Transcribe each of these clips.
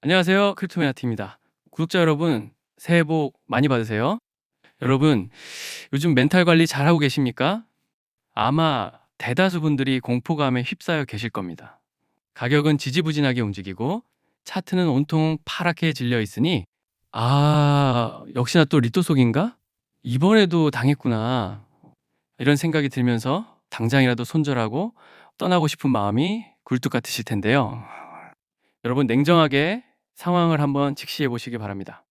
안녕하세요. 크립토메아티입니다. 구독자 여러분, 새해 복 많이 받으세요. 여러분, 요즘 멘탈 관리 잘하고 계십니까? 아마 대다수 분들이 공포감에 휩싸여 계실 겁니다. 가격은 지지부진하게 움직이고 차트는 온통 파랗게 질려 있으니 역시나 또 리또 속인가? 이번에도 당했구나. 이런 생각이 들면서 당장이라도 손절하고 떠나고 싶은 마음이 굴뚝 같으실 텐데요. 여러분 냉정하게 상황을 한번 직시해 보시기 바랍니다.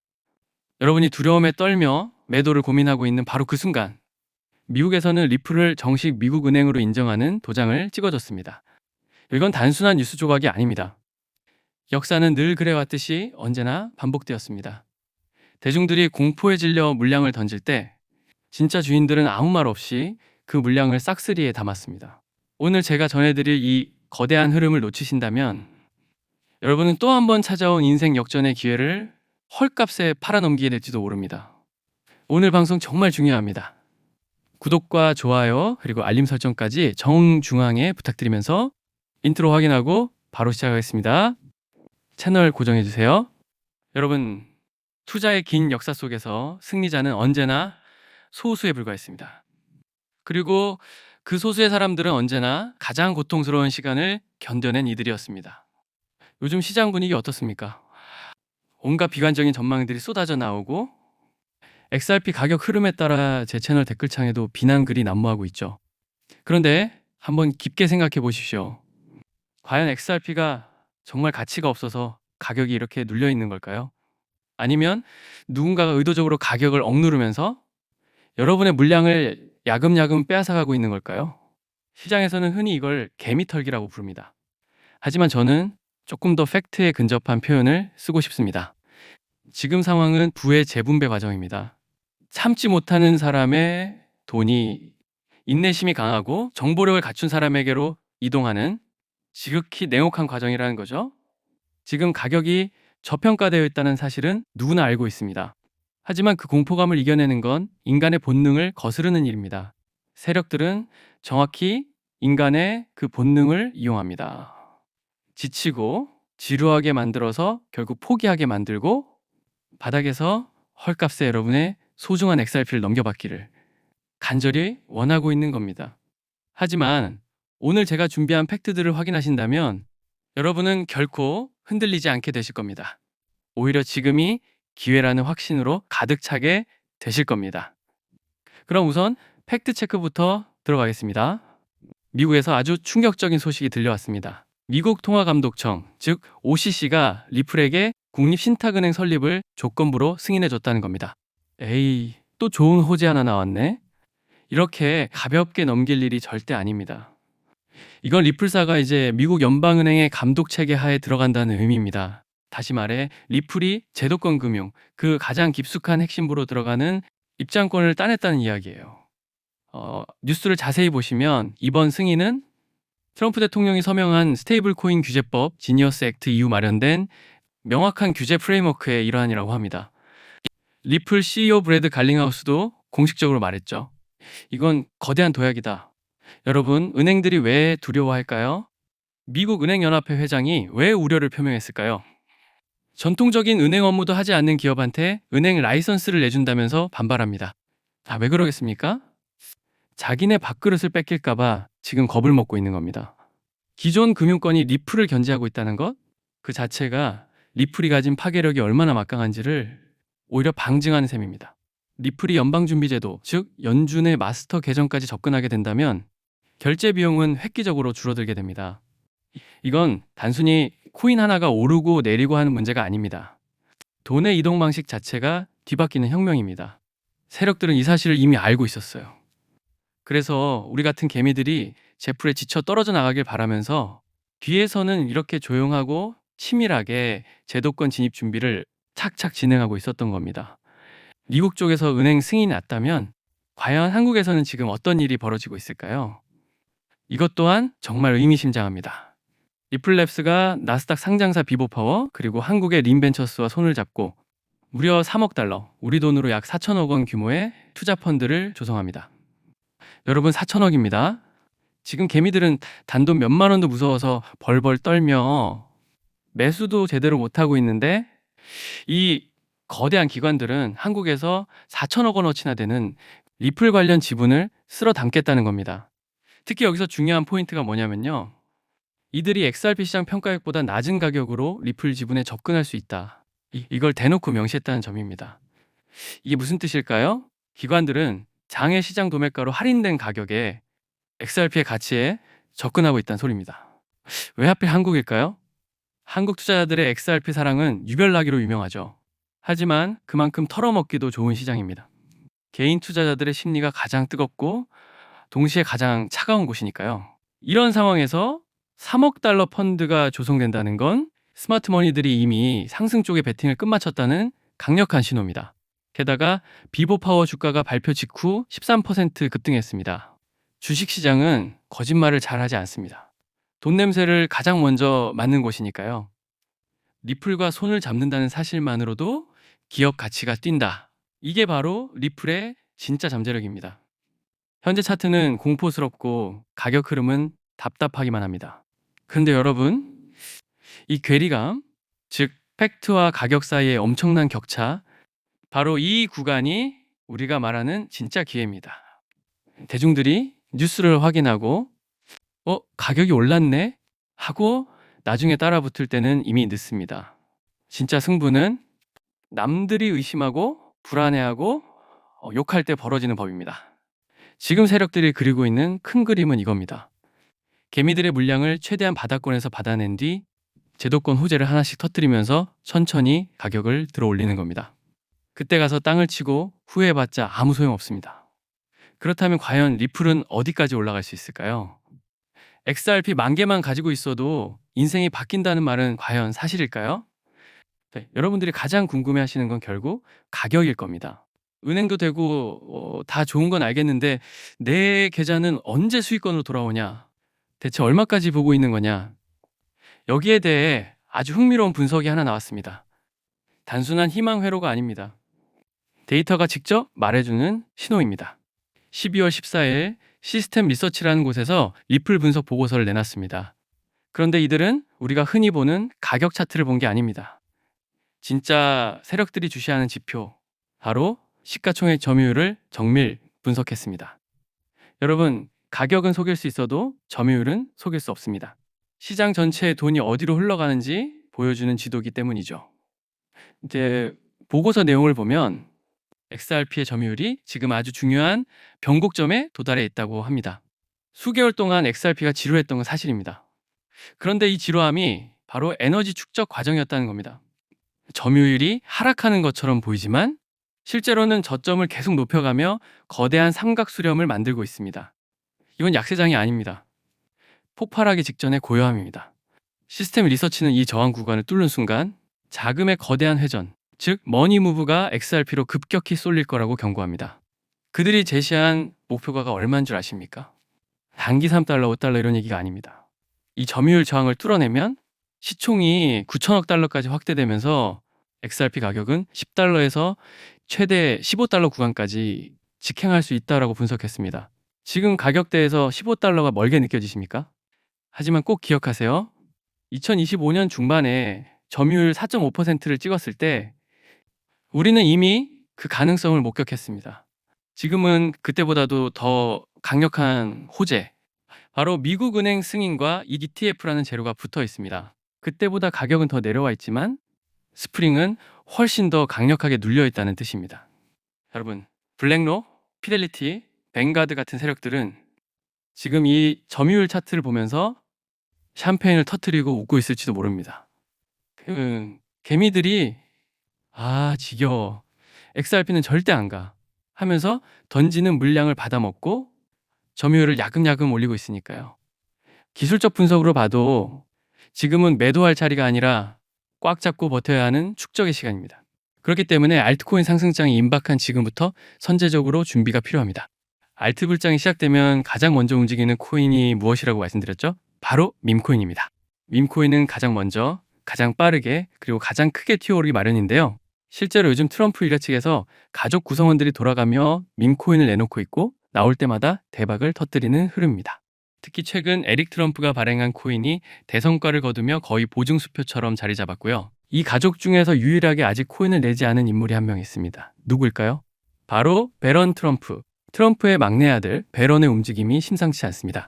여러분이 두려움에 떨며 매도를 고민하고 있는 바로 그 순간 미국에서는 리플을 정식 미국 은행으로 인정하는 도장을 찍어줬습니다. 이건 단순한 뉴스 조각이 아닙니다. 역사는 늘 그래왔듯이 언제나 반복되었습니다. 대중들이 공포에 질려 물량을 던질 때 진짜 주인들은 아무 말 없이 그 물량을 싹쓸이에 담았습니다. 오늘 제가 전해드릴 이 거대한 흐름을 놓치신다면 여러분은 또 한 번 찾아온 인생 역전의 기회를 헐값에 팔아넘기게 될지도 모릅니다. 오늘 방송 정말 중요합니다. 구독과 좋아요 그리고 알림 설정까지 정중앙에 부탁드리면서 인트로 확인하고 바로 시작하겠습니다. 채널 고정해주세요. 여러분, 투자의 긴 역사 속에서 승리자는 언제나 소수에 불과했습니다. 그리고 그 소수의 사람들은 언제나 가장 고통스러운 시간을 견뎌낸 이들이었습니다. 요즘 시장 분위기 어떻습니까? 온갖 비관적인 전망들이 쏟아져 나오고 XRP 가격 흐름에 따라 제 채널 댓글창에도 비난글이 난무하고 있죠. 그런데 한번 깊게 생각해 보십시오. 과연 XRP가 정말 가치가 없어서 가격이 이렇게 눌려 있는 걸까요? 아니면 누군가가 의도적으로 가격을 억누르면서 여러분의 물량을 야금야금 빼앗아가고 있는 걸까요? 시장에서는 흔히 이걸 개미털기라고 부릅니다. 하지만 저는 조금 더 팩트에 근접한 표현을 쓰고 싶습니다. 지금 상황은 부의 재분배 과정입니다. 참지 못하는 사람의 돈이 인내심이 강하고 정보력을 갖춘 사람에게로 이동하는 지극히 냉혹한 과정이라는 거죠. 지금 가격이 저평가되어 있다는 사실은 누구나 알고 있습니다. 하지만 그 공포감을 이겨내는 건 인간의 본능을 거스르는 일입니다. 세력들은 정확히 인간의 그 본능을 이용합니다. 지치고 지루하게 만들어서 결국 포기하게 만들고 바닥에서 헐값에 여러분의 소중한 XRP를 넘겨받기를 간절히 원하고 있는 겁니다. 하지만 오늘 제가 준비한 팩트들을 확인하신다면 여러분은 결코 흔들리지 않게 되실 겁니다. 오히려 지금이 기회라는 확신으로 가득 차게 되실 겁니다. 그럼 우선 팩트 체크부터 들어가겠습니다. 미국에서 아주 충격적인 소식이 들려왔습니다. 미국 통화감독청, 즉 OCC가 리플에게 국립신탁은행 설립을 조건부로 승인해줬다는 겁니다. 에이, 또 좋은 호재 하나 나왔네. 이렇게 가볍게 넘길 일이 절대 아닙니다. 이건 리플사가 이제 미국 연방은행의 감독 체계 하에 들어간다는 의미입니다. 다시 말해 리플이 제도권 금융, 그 가장 깊숙한 핵심부로 들어가는 입장권을 따냈다는 이야기예요. 뉴스를 자세히 보시면 이번 승인은 트럼프 대통령이 서명한 스테이블 코인 규제법 지니어스 액트 이후 마련된 명확한 규제 프레임워크의 일환이라고 합니다. 리플 CEO 브래드 갈링하우스도 공식적으로 말했죠. 이건 거대한 도약이다. 여러분, 은행들이 왜 두려워할까요? 미국 은행연합회 회장이 왜 우려를 표명했을까요? 전통적인 은행 업무도 하지 않는 기업한테 은행 라이선스를 내준다면서 반발합니다. 왜 그러겠습니까? 자기네 밥그릇을 뺏길까봐 지금 겁을 먹고 있는 겁니다. 기존 금융권이 리플을 견제하고 있다는 것, 그 자체가 리플이 가진 파괴력이 얼마나 막강한지를 오히려 방증하는 셈입니다. 리플이 연방준비제도, 즉 연준의 마스터 계정까지 접근하게 된다면 결제 비용은 획기적으로 줄어들게 됩니다. 이건 단순히 코인 하나가 오르고 내리고 하는 문제가 아닙니다. 돈의 이동 방식 자체가 뒤바뀌는 혁명입니다. 세력들은 이 사실을 이미 알고 있었어요. 그래서 우리 같은 개미들이 제풀에 지쳐 떨어져 나가길 바라면서 뒤에서는 이렇게 조용하고 치밀하게 제도권 진입 준비를 착착 진행하고 있었던 겁니다. 미국 쪽에서 은행 승인이 났다면 과연 한국에서는 지금 어떤 일이 벌어지고 있을까요? 이것 또한 정말 의미심장합니다. 리플랩스가 나스닥 상장사 비보파워 그리고 한국의 린벤처스와 손을 잡고 무려 3억 달러, 우리 돈으로 약 4천억 원 규모의 투자 펀드를 조성합니다. 여러분 4천억입니다. 지금 개미들은 단돈 몇만 원도 무서워서 벌벌 떨며 매수도 제대로 못하고 있는데 이 거대한 기관들은 한국에서 4천억 원어치나 되는 리플 관련 지분을 쓸어 담겠다는 겁니다. 특히 여기서 중요한 포인트가 뭐냐면요. 이들이 XRP 시장 평가액보다 낮은 가격으로 리플 지분에 접근할 수 있다. 이걸 대놓고 명시했다는 점입니다. 이게 무슨 뜻일까요? 기관들은 장외 시장 도매가로 할인된 가격에 XRP의 가치에 접근하고 있다는 소리입니다. 왜 하필 한국일까요? 한국 투자자들의 XRP 사랑은 유별나기로 유명하죠. 하지만 그만큼 털어먹기도 좋은 시장입니다. 개인 투자자들의 심리가 가장 뜨겁고 동시에 가장 차가운 곳이니까요. 이런 상황에서 3억 달러 펀드가 조성된다는 건 스마트머니들이 이미 상승 쪽에 베팅을 끝마쳤다는 강력한 신호입니다. 게다가 비보파워 주가가 발표 직후 13% 급등했습니다. 주식시장은 거짓말을 잘하지 않습니다. 돈 냄새를 가장 먼저 맡는 곳이니까요. 리플과 손을 잡는다는 사실만으로도 기업 가치가 뛴다. 이게 바로 리플의 진짜 잠재력입니다. 현재 차트는 공포스럽고 가격 흐름은 답답하기만 합니다. 그런데 여러분, 이 괴리감, 즉 팩트와 가격 사이의 엄청난 격차, 바로 이 구간이 우리가 말하는 진짜 기회입니다. 대중들이 뉴스를 확인하고 가격이 올랐네? 하고 나중에 따라붙을 때는 이미 늦습니다. 진짜 승부는 남들이 의심하고 불안해하고 욕할 때 벌어지는 법입니다. 지금 세력들이 그리고 있는 큰 그림은 이겁니다. 개미들의 물량을 최대한 바닥권에서 받아낸 뒤 제도권 호재를 하나씩 터뜨리면서 천천히 가격을 들어 올리는 겁니다. 그때 가서 땅을 치고 후회해봤자 아무 소용없습니다. 그렇다면 과연 리플은 어디까지 올라갈 수 있을까요? XRP 10,000개만 가지고 있어도 인생이 바뀐다는 말은 과연 사실일까요? 네, 여러분들이 가장 궁금해하시는 건 결국 가격일 겁니다. 은행도 되고 다 좋은 건 알겠는데 내 계좌는 언제 수익권으로 돌아오냐? 대체 얼마까지 보고 있는 거냐? 여기에 대해 아주 흥미로운 분석이 하나 나왔습니다. 단순한 희망 회로가 아닙니다. 데이터가 직접 말해주는 신호입니다. 12월 14일 시스템 리서치라는 곳에서 리플 분석 보고서를 내놨습니다. 그런데 이들은 우리가 흔히 보는 가격 차트를 본 게 아닙니다. 진짜 세력들이 주시하는 지표, 바로 시가총액 점유율을 정밀 분석했습니다. 여러분, 가격은 속일 수 있어도 점유율은 속일 수 없습니다. 시장 전체의 돈이 어디로 흘러가는지 보여주는 지도기 때문이죠. 이제 보고서 내용을 보면 XRP의 점유율이 지금 아주 중요한 변곡점에 도달해 있다고 합니다. 수개월 동안 XRP가 지루했던 건 사실입니다. 그런데 이 지루함이 바로 에너지 축적 과정이었다는 겁니다. 점유율이 하락하는 것처럼 보이지만 실제로는 저점을 계속 높여가며 거대한 삼각 수렴을 만들고 있습니다. 이건 약세장이 아닙니다. 폭발하기 직전의 고요함입니다. 시스템 리서치는 이 저항 구간을 뚫는 순간 자금의 거대한 회전, 즉 머니무브가 XRP로 급격히 쏠릴 거라고 경고합니다. 그들이 제시한 목표가가 얼마인 줄 아십니까? 단기 3달러, 5달러 이런 얘기가 아닙니다. 이 점유율 저항을 뚫어내면 시총이 9천억 달러까지 확대되면서 XRP 가격은 10달러에서 최대 15달러 구간까지 직행할 수 있다고 분석했습니다. 지금 가격대에서 15달러가 멀게 느껴지십니까? 하지만 꼭 기억하세요. 2025년 중반에 점유율 4.5%를 찍었을 때 우리는 이미 그 가능성을 목격했습니다. 지금은 그때보다도 더 강력한 호재, 바로 미국 은행 승인과 ETF라는 재료가 붙어 있습니다. 그때보다 가격은 더 내려와 있지만 스프링은 훨씬 더 강력하게 눌려 있다는 뜻입니다. 여러분, 블랙록, 피델리티, 뱅가드 같은 세력들은 지금 이 점유율 차트를 보면서 샴페인을 터뜨리고 웃고 있을지도 모릅니다. 개미들이 지겨워, XRP는 절대 안 가 하면서 던지는 물량을 받아먹고 점유율을 야금야금 올리고 있으니까요. 기술적 분석으로 봐도 지금은 매도할 자리가 아니라 꽉 잡고 버텨야 하는 축적의 시간입니다. 그렇기 때문에 알트코인 상승장이 임박한 지금부터 선제적으로 준비가 필요합니다. 알트 불장이 시작되면 가장 먼저 움직이는 코인이 무엇이라고 말씀드렸죠? 바로 밈코인입니다. 밈코인은 가장 먼저, 가장 빠르게, 그리고 가장 크게 튀어오르기 마련인데요. 실제로 요즘 트럼프 일가 측에서 가족 구성원들이 돌아가며 밈코인을 내놓고 있고 나올 때마다 대박을 터뜨리는 흐름입니다. 특히 최근 에릭 트럼프가 발행한 코인이 대성과를 거두며 거의 보증수표처럼 자리 잡았고요. 이 가족 중에서 유일하게 아직 코인을 내지 않은 인물이 한 명 있습니다. 누구일까요? 바로 배런 트럼프. 트럼프의 막내 아들 배런의 움직임이 심상치 않습니다.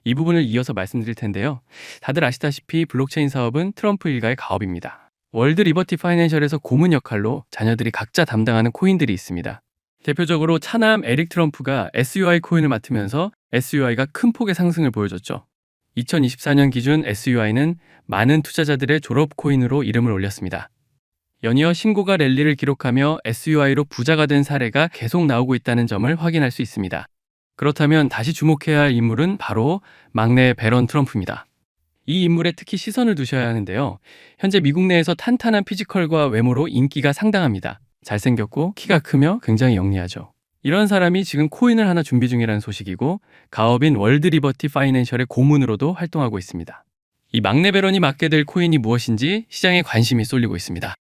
이 부분을 이어서 말씀드릴 텐데요. 다들 아시다시피 블록체인 사업은 트럼프 일가의 가업입니다. 월드 리버티 파이낸셜에서 고문 역할로 자녀들이 각자 담당하는 코인들이 있습니다. 대표적으로 차남 에릭 트럼프가 SUI 코인을 맡으면서 SUI가 큰 폭의 상승을 보여줬죠. 2024년 기준 SUI는 많은 투자자들의 졸업 코인으로 이름을 올렸습니다. 연이어 신고가 랠리를 기록하며 SUI로 부자가 된 사례가 계속 나오고 있다는 점을 확인할 수 있습니다. 그렇다면 다시 주목해야 할 인물은 바로 막내 배런 트럼프입니다. 이 인물에 특히 시선을 두셔야 하는데요. 현재 미국 내에서 탄탄한 피지컬과 외모로 인기가 상당합니다. 잘생겼고 키가 크며 굉장히 영리하죠. 이런 사람이 지금 코인을 하나 준비 중이라는 소식이고 가업인 월드 리버티 파이낸셜의 고문으로도 활동하고 있습니다. 이 막내 배런이 맡게 될 코인이 무엇인지 시장에 관심이 쏠리고 있습니다.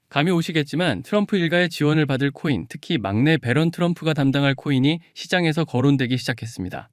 감이 오시겠지만 트럼프 일가의 지원을 받을 코인, 특히 막내 배런 트럼프가 담당할 코인이 시장에서 거론되기 시작했습니다.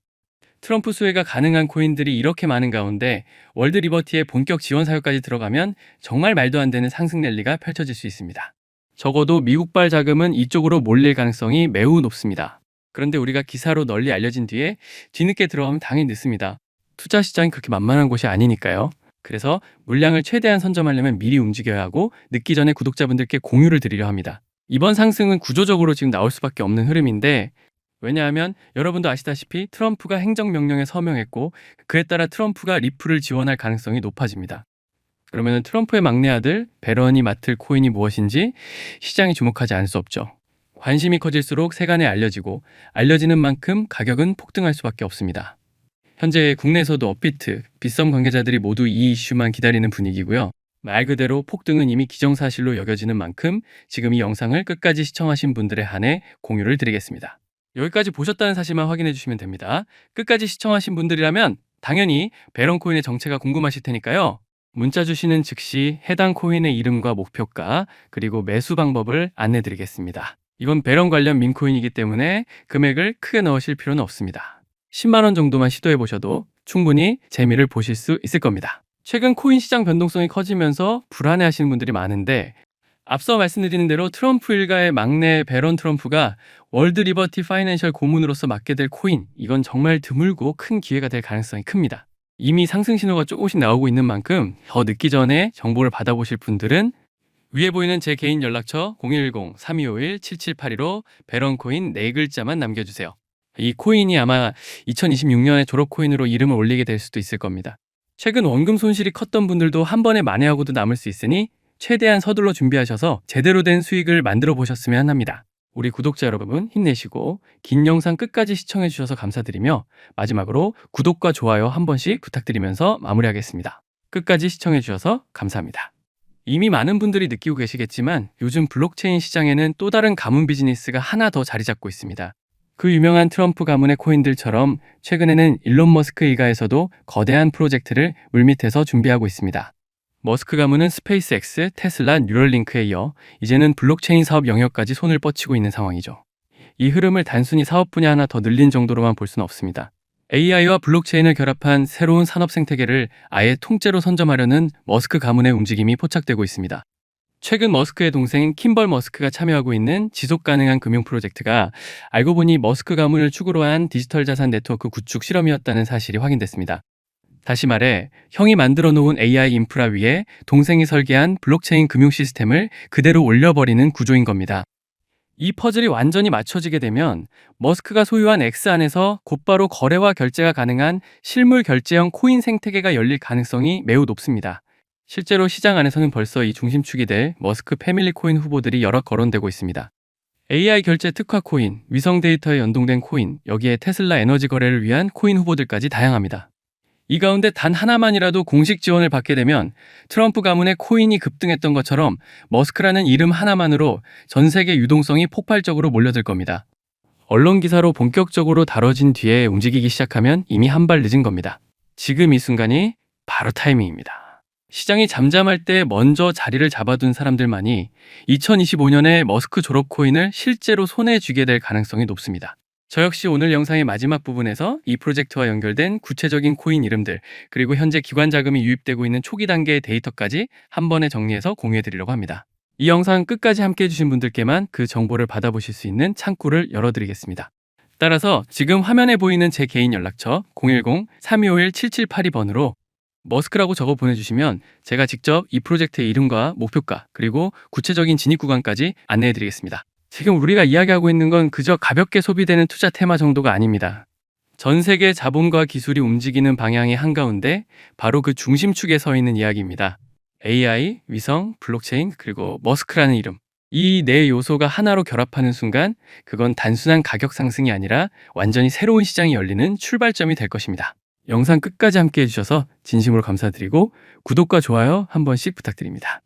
트럼프 수혜가 가능한 코인들이 이렇게 많은 가운데 월드 리버티의 본격 지원 사유까지 들어가면 정말 말도 안 되는 상승 랠리가 펼쳐질 수 있습니다. 적어도 미국발 자금은 이쪽으로 몰릴 가능성이 매우 높습니다. 그런데 우리가 기사로 널리 알려진 뒤에 뒤늦게 들어가면 당연히 늦습니다. 투자 시장이 그렇게 만만한 곳이 아니니까요. 그래서 물량을 최대한 선점하려면 미리 움직여야 하고 늦기 전에 구독자분들께 공유를 드리려 합니다. 이번 상승은 구조적으로 지금 나올 수밖에 없는 흐름인데 왜냐하면 여러분도 아시다시피 트럼프가 행정명령에 서명했고 그에 따라 트럼프가 리플을 지원할 가능성이 높아집니다. 그러면 트럼프의 막내 아들 배런이 맡을 코인이 무엇인지 시장이 주목하지 않을 수 없죠. 관심이 커질수록 세간에 알려지고 알려지는 만큼 가격은 폭등할 수밖에 없습니다. 현재 국내에서도 업비트, 빗썸 관계자들이 모두 이 이슈만 기다리는 분위기고요. 말 그대로 폭등은 이미 기정사실로 여겨지는 만큼 지금 이 영상을 끝까지 시청하신 분들에 한해 공유를 드리겠습니다. 여기까지 보셨다는 사실만 확인해 주시면 됩니다. 끝까지 시청하신 분들이라면 당연히 배런 코인의 정체가 궁금하실 테니까요. 문자 주시는 즉시 해당 코인의 이름과 목표가 그리고 매수 방법을 안내 드리겠습니다. 이건 배런 관련 민코인이기 때문에 금액을 크게 넣으실 필요는 없습니다. 10만 원 정도만 시도해 보셔도 충분히 재미를 보실 수 있을 겁니다. 최근 코인 시장 변동성이 커지면서 불안해 하시는 분들이 많은데 앞서 말씀드린 대로 트럼프 일가의 막내 배런 트럼프가 월드 리버티 파이낸셜 고문으로서 맡게 될 코인, 이건 정말 드물고 큰 기회가 될 가능성이 큽니다. 이미 상승 신호가 조금씩 나오고 있는 만큼 더 늦기 전에 정보를 받아보실 분들은 위에 보이는 제 개인 연락처 010-3251-7782로 배런 코인 4글자만 남겨주세요. 이 코인이 아마 2026년에 졸업 코인으로 이름을 올리게 될 수도 있을 겁니다. 최근 원금 손실이 컸던 분들도 한 번에 만회하고도 남을 수 있으니 최대한 서둘러 준비하셔서 제대로 된 수익을 만들어 보셨으면 합니다. 우리 구독자 여러분 힘내시고 긴 영상 끝까지 시청해 주셔서 감사드리며 마지막으로 구독과 좋아요 한 번씩 부탁드리면서 마무리하겠습니다. 끝까지 시청해 주셔서 감사합니다. 이미 많은 분들이 느끼고 계시겠지만 요즘 블록체인 시장에는 또 다른 가문 비즈니스가 하나 더 자리 잡고 있습니다. 그 유명한 트럼프 가문의 코인들처럼 최근에는 일론 머스크 일가에서도 거대한 프로젝트를 물밑에서 준비하고 있습니다. 머스크 가문은 스페이스X, 테슬라, 뉴럴링크에 이어 이제는 블록체인 사업 영역까지 손을 뻗치고 있는 상황이죠. 이 흐름을 단순히 사업 분야 하나 더 늘린 정도로만 볼 수는 없습니다. AI와 블록체인을 결합한 새로운 산업 생태계를 아예 통째로 선점하려는 머스크 가문의 움직임이 포착되고 있습니다. 최근 머스크의 동생 킴벌 머스크가 참여하고 있는 지속가능한 금융 프로젝트가 알고 보니 머스크 가문을 축으로 한 디지털 자산 네트워크 구축 실험이었다는 사실이 확인됐습니다. 다시 말해 형이 만들어 놓은 AI 인프라 위에 동생이 설계한 블록체인 금융 시스템을 그대로 올려버리는 구조인 겁니다. 이 퍼즐이 완전히 맞춰지게 되면 머스크가 소유한 X 안에서 곧바로 거래와 결제가 가능한 실물 결제형 코인 생태계가 열릴 가능성이 매우 높습니다. 실제로 시장 안에서는 벌써 이 중심축이 될 머스크 패밀리 코인 후보들이 여러 거론되고 있습니다. AI 결제 특화 코인, 위성 데이터에 연동된 코인, 여기에 테슬라 에너지 거래를 위한 코인 후보들까지 다양합니다. 이 가운데 단 하나만이라도 공식 지원을 받게 되면 트럼프 가문의 코인이 급등했던 것처럼 머스크라는 이름 하나만으로 전 세계 유동성이 폭발적으로 몰려들 겁니다. 언론 기사로 본격적으로 다뤄진 뒤에 움직이기 시작하면 이미 한 발 늦은 겁니다. 지금 이 순간이 바로 타이밍입니다. 시장이 잠잠할 때 먼저 자리를 잡아둔 사람들만이 2025년에 머스크 졸업 코인을 실제로 손에 쥐게 될 가능성이 높습니다. 저 역시 오늘 영상의 마지막 부분에서 이 프로젝트와 연결된 구체적인 코인 이름들, 그리고 현재 기관 자금이 유입되고 있는 초기 단계의 데이터까지 한 번에 정리해서 공유해 드리려고 합니다. 이 영상 끝까지 함께 해주신 분들께만 그 정보를 받아보실 수 있는 창구를 열어드리겠습니다. 따라서 지금 화면에 보이는 제 개인 연락처 010-3251-7782번으로 머스크라고 적어 보내주시면 제가 직접 이 프로젝트의 이름과 목표가, 그리고 구체적인 진입 구간까지 안내해 드리겠습니다. 지금 우리가 이야기하고 있는 건 그저 가볍게 소비되는 투자 테마 정도가 아닙니다. 전 세계 자본과 기술이 움직이는 방향의 한가운데 바로 그 중심축에 서 있는 이야기입니다. AI, 위성, 블록체인, 그리고 머스크라는 이름. 이 네 요소가 하나로 결합하는 순간 그건 단순한 가격 상승이 아니라 완전히 새로운 시장이 열리는 출발점이 될 것입니다. 영상 끝까지 함께 해주셔서 진심으로 감사드리고 구독과 좋아요 한 번씩 부탁드립니다.